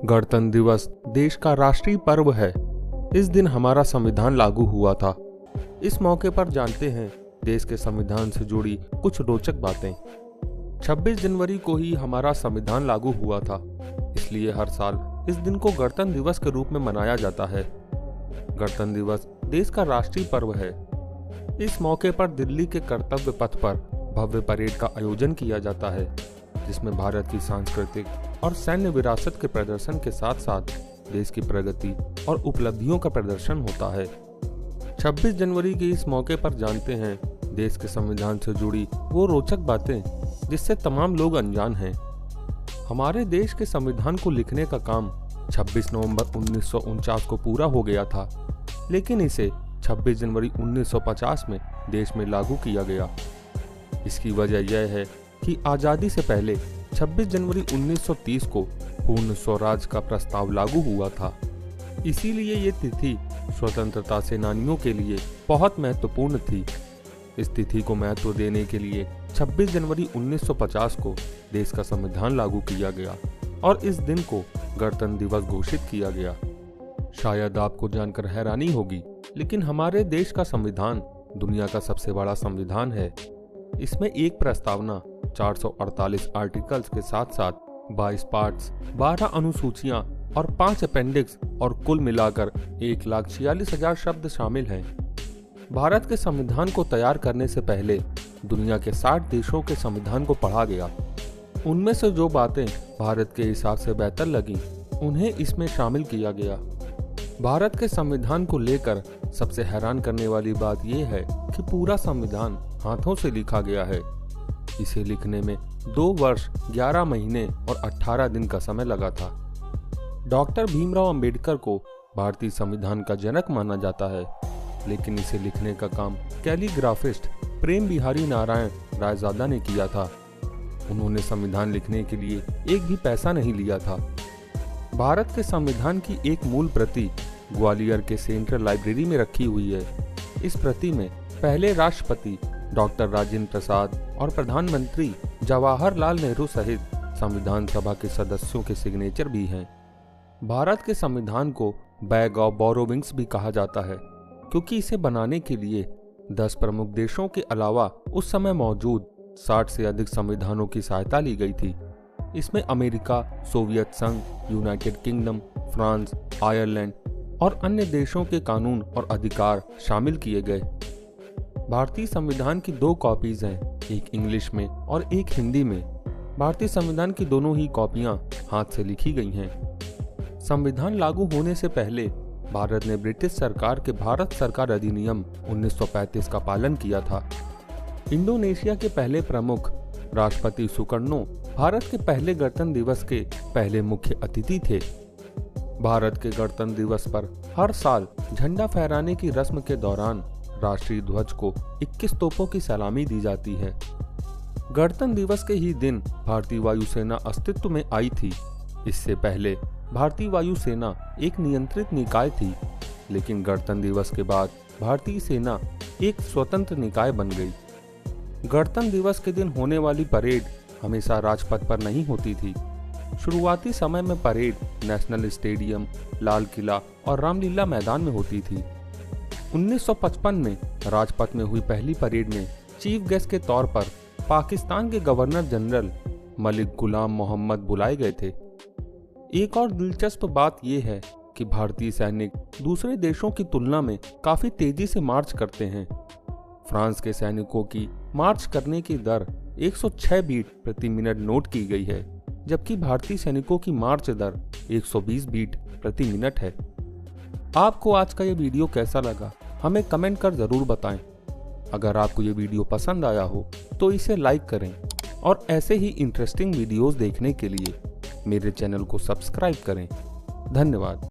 गणतंत्र दिवस देश का राष्ट्रीय पर्व है। इस दिन हमारा संविधान लागू हुआ था। इस मौके पर जानते हैं देश के संविधान से जुड़ी कुछ रोचक बातें। 26 जनवरी को ही हमारा संविधान लागू हुआ था, इसलिए हर साल इस दिन को गणतंत्र दिवस के रूप में मनाया जाता है। गणतंत्र दिवस देश का राष्ट्रीय पर्व है। इस मौके पर दिल्ली के कर्तव्य पथ पर भव्य परेड का आयोजन किया जाता है, जिसमें भारत की सांस्कृतिक और सैन्य विरासत के प्रदर्शन के साथ साथ देश की प्रगति और उपलब्धियों का प्रदर्शन होता है। 26 जनवरी के इस मौके पर जानते हैं देश के संविधान से जुड़ी वो रोचक बातें जिससे तमाम लोग अनजान हैं। हमारे देश के संविधान को लिखने का काम 26 नवंबर 1949 को पूरा हो गया था, लेकिन इसे 26 जनवरी 1950 में देश में लागू किया गया। इसकी वजह यह है कि आज़ादी से पहले 26 जनवरी 1930 को पूर्ण स्वराज का प्रस्ताव लागू हुआ था। इसीलिए ये तिथि स्वतंत्रता सेनानियों के लिए बहुत महत्वपूर्ण थी। इस तिथि को महत्व देने के लिए 26 जनवरी 1950 को देश का संविधान लागू किया गया और इस दिन को गणतंत्र दिवस घोषित किया गया। शायद आपको जानकर हैरानी होगी, लेकिन हमारे देश का संविधान दुनिया का सबसे बड़ा संविधान है। इसमें एक प्रस्तावना, 448 आर्टिकल्स के साथ साथ 22 पार्ट्स, 12 अनुसूचियां और 5 अपेंडिक्स और कुल मिलाकर 1,46,000 शब्द शामिल हैं। भारत के संविधान को तैयार करने से पहले दुनिया के 60 देशों के संविधान को पढ़ा गया। उनमें से जो बातें भारत के हिसाब से बेहतर लगी, उन्हें इसमें शामिल किया गया। भारत के संविधान को लेकर सबसे हैरान करने वाली बात यह है कि पूरा संविधान हाथों से लिखा गया है। इसे लिखने में 2 वर्ष 11 महीने और 18 दिन का समय लगा था। डॉक्टर भीमराव अंबेडकर को भारतीय संविधान का जनक माना जाता है, लेकिन इसे लिखने का काम कैलीग्राफिस्ट प्रेम बिहारी नारायण रायजादा ने किया था। उन्होंने संविधान लिखने के लिए एक भी पैसा नहीं लिया था। भारत के संविधान की एक मूल प्रति ग्वालियर के सेंट्रल लाइब्रेरी में रखी हुई है। इस प्रति में पहले राष्ट्रपति डॉक्टर राजेंद्र प्रसाद और प्रधानमंत्री जवाहरलाल नेहरू सहित संविधान सभा के सदस्यों के सिग्नेचर भी हैं। भारत के संविधान को बैग ऑफ बोरोविंग्स भी कहा जाता है, क्योंकि इसे बनाने के लिए 10 प्रमुख देशों के अलावा उस समय मौजूद 60 से अधिक संविधानों की सहायता ली गई थी। इसमें अमेरिका, सोवियत संघ, यूनाइटेड किंगडम, फ्रांस, आयरलैंड और अन्य देशों के कानून और अधिकार शामिल किए गए। भारतीय संविधान की 2 कॉपीज हैं, एक इंग्लिश में और एक हिंदी में। भारतीय संविधान की दोनों ही कॉपियां हाथ से लिखी गई हैं। संविधान लागू होने से पहले भारत ने ब्रिटिश सरकार के भारत सरकार अधिनियम 1935 का पालन किया था। इंडोनेशिया के पहले प्रमुख राष्ट्रपति सुकर्णो भारत के पहले गणतंत्र दिवस के पहले मुख्य अतिथि थे। भारत के गणतंत्र दिवस पर हर साल झंडा फहराने की रस्म के दौरान राष्ट्रीय ध्वज को 21 तोपों की सलामी दी जाती है। गणतंत्र दिवस के ही दिन भारतीय वायुसेना अस्तित्व में आई थी। इससे पहले भारतीय वायुसेना एक नियंत्रित निकाय थी, लेकिन गणतंत्र दिवस के बाद भारतीय सेना एक स्वतंत्र निकाय बन गई। गणतंत्र दिवस के दिन होने वाली परेड हमेशा राजपथ पर नहीं होती थी। शुरुआती समय में parade national stadium, Lal Qila और रामलीला मैदान में होती थी। 1955 में राजपथ में हुई पहली परेड में चीफ गेस्ट के तौर पर पाकिस्तान के गवर्नर जनरल मलिक गुलाम मोहम्मद बुलाए गए थे। एक और दिलचस्प बात यह है कि भारतीय सैनिक दूसरे देशों की तुलना में काफी तेजी से मार्च करते हैं। फ्रांस के सैनिकों की मार्च करने की दर 106 बीट प्रति मिनट नोट की गई है, जबकि भारतीय सैनिकों की मार्च दर 120 बीट प्रति मिनट है। आपको आज का ये वीडियो कैसा लगा, हमें कमेंट कर जरूर बताएं। अगर आपको ये वीडियो पसंद आया हो तो इसे लाइक करें और ऐसे ही इंटरेस्टिंग वीडियोस देखने के लिए मेरे चैनल को सब्सक्राइब करें। धन्यवाद।